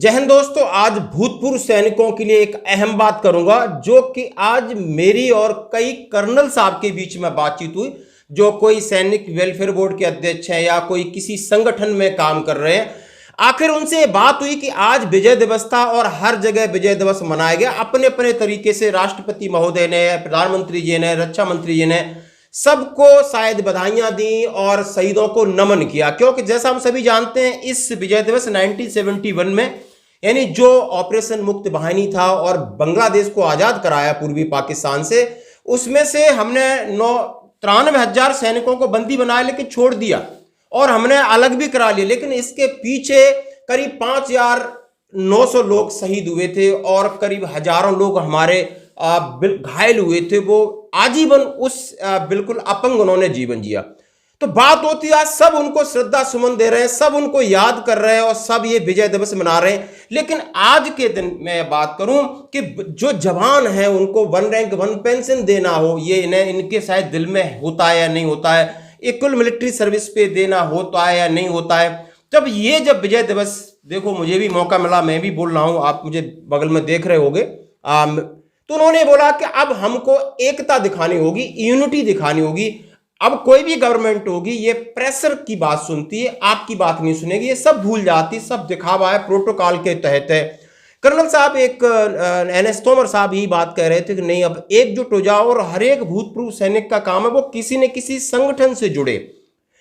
जय हिंद दोस्तों, आज भूतपूर्व सैनिकों के लिए एक अहम बात करूंगा जो कि आज मेरी और कई कर्नल साहब के बीच में बातचीत हुई, जो कोई सैनिक वेलफेयर बोर्ड के अध्यक्ष हैं या कोई किसी संगठन में काम कर रहे हैं। आखिर उनसे बात हुई कि आज विजय दिवस था और हर जगह विजय दिवस मनाया गया अपने अपने तरीके से। राष्ट्रपति महोदय ने, प्रधानमंत्री जी ने, रक्षा मंत्री जी ने सबको शायद बधाइयां दी और शहीदों को नमन किया, क्योंकि जैसा हम सभी जानते हैं इस विजय दिवस 1971 में, यानी जो ऑपरेशन मुक्त वाहिनी था और बांग्लादेश को आजाद कराया पूर्वी पाकिस्तान से, उसमें से हमने 93,000 सैनिकों को बंदी बनाया लेकिन छोड़ दिया और हमने अलग भी करा लिया। लेकिन इसके पीछे करीब 5,900 लोग शहीद हुए थे और करीब हजारों लोग हमारे घायल हुए थे। वो आजीवन उस बिल्कुल अपंग उन्होंने जीवन जिया। तो बात होती है, आज सब उनको श्रद्धा सुमन दे रहे हैं, सब उनको याद कर रहे हैं और सब ये विजय दिवस मना रहे हैं। लेकिन आज के दिन मैं बात करूं कि जो जवान हैं उनको 1 रैंक 1 पेंशन देना हो, ये इनके शायद दिल में होता है या नहीं होता है। इक्वल मिलिट्री सर्विस पे देना होता है या नहीं होता है। जब विजय दिवस, देखो मुझे भी मौका मिला, मैं भी बोल रहा हूं, आप मुझे बगल में देख रहे होंगे, तो उन्होंने बोला कि अब हमको एकता दिखानी होगी, यूनिटी दिखानी होगी। अब कोई भी गवर्नमेंट होगी ये प्रेशर की बात सुनती है, आपकी बात नहीं सुनेगी, ये सब भूल जाती, सब दिखावा है, प्रोटोकॉल के तहत है। कर्नल साहब, एक NS तोमर साहब ही बात कह रहे थे कि नहीं, अब एकजुट हो जाओ और हर एक भूतपूर्व सैनिक का काम है वो किसी न किसी संगठन से जुड़े,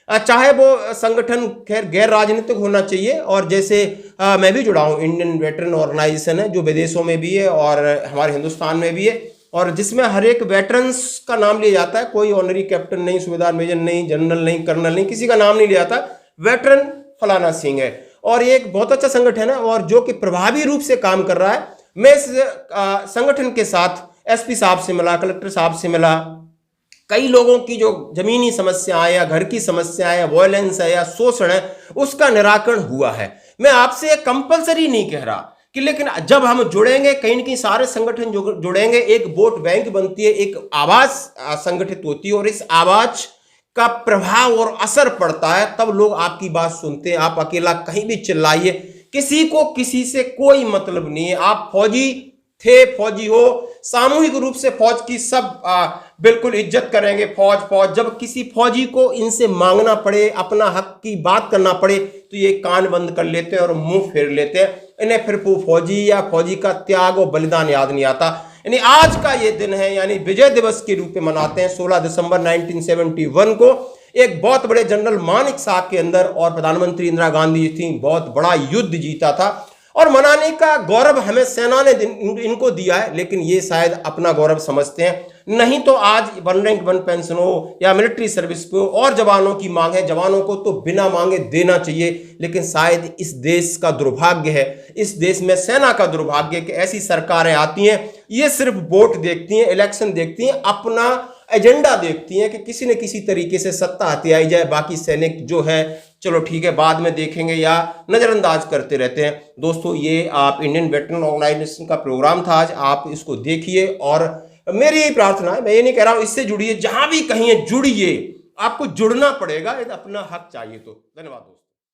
चाहे वो संगठन खैर गैर राजनीतिक होना चाहिए। और जैसे मैं भी जुड़ा हूँ, इंडियन वेटरन ऑर्गेनाइजेशन है जो विदेशों में भी है और हमारे हिंदुस्तान में भी है, और जिसमें हर एक वेटरन्स का नाम लिया जाता है। कोई ऑनरी कैप्टन नहीं, सूबेदार मेजर नहीं, जनरल नहीं, कर्नल नहीं, किसी का नाम नहीं लिया जाता। वेटरन फलाना सिंह है और ये एक बहुत अच्छा संगठन है और जो कि प्रभावी रूप से काम कर रहा है। मैं इस संगठन के साथ SP साहब से मिला, कलेक्टर साहब से मिला, कई लोगों की जो जमीनी समस्या है या घर की समस्या है या वायलेंस है या शोषण है, उसका निराकरण हुआ है। मैं आपसे कंपलसरी नहीं कह रहा कि, लेकिन जब हम जुड़ेंगे, कहीं न कहीं सारे संगठन जुड़ेंगे, एक वोट बैंक बनती है, एक आवाज संगठित होती है और इस आवाज का प्रभाव और असर पड़ता है, तब लोग आपकी बात सुनते हैं। आप अकेला कहीं भी चिल्लाइए, किसी को किसी से कोई मतलब नहीं है। आप फौजी थे, फौजी हो, सामूहिक रूप से फौज की सब बिल्कुल इज्जत करेंगे। फौज जब किसी फौजी को इनसे मांगना पड़े, अपना हक की बात करना पड़े, तो ये कान बंद कर लेते हैं और मुंह फेर लेते हैं। इन्हें फिर फौजी या फौजी का त्याग और बलिदान याद नहीं आता। यानी आज का ये दिन है, यानी विजय दिवस के रूप में मनाते हैं 16 दिसंबर 1971 को। एक बहुत बड़े जनरल मानिक साहब के अंदर और प्रधानमंत्री इंदिरा गांधी जी थी, बहुत बड़ा युद्ध जीता था और मनाने का गौरव हमें सेना ने इनको दिया है, लेकिन ये शायद अपना गौरव समझते हैं। नहीं तो आज 1 रैंक 1 पेंशन हो या मिलिट्री सर्विस पे हो और जवानों की मांग है, जवानों को तो बिना मांगे देना चाहिए। लेकिन शायद इस देश का दुर्भाग्य है, इस देश में सेना का दुर्भाग्य है कि ऐसी सरकारें आती हैं, ये सिर्फ वोट देखती हैं, इलेक्शन देखती हैं, अपना एजेंडा देखती हैं कि किसी न किसी तरीके से सत्ता हथियाई जाए। बाकी सैनिक जो है चलो ठीक है बाद में देखेंगे या नजरअंदाज करते रहते हैं। दोस्तों, ये आप इंडियन वेटरन ऑर्गेनाइजेशन का प्रोग्राम था आज, आप इसको देखिए और मेरी यही प्रार्थना है, मैं ये नहीं कह रहा हूं इससे जुड़िए, जहां भी कहीं जुड़िए, आपको जुड़ना पड़ेगा, अपना हक चाहिए तो। धन्यवाद दोस्तों।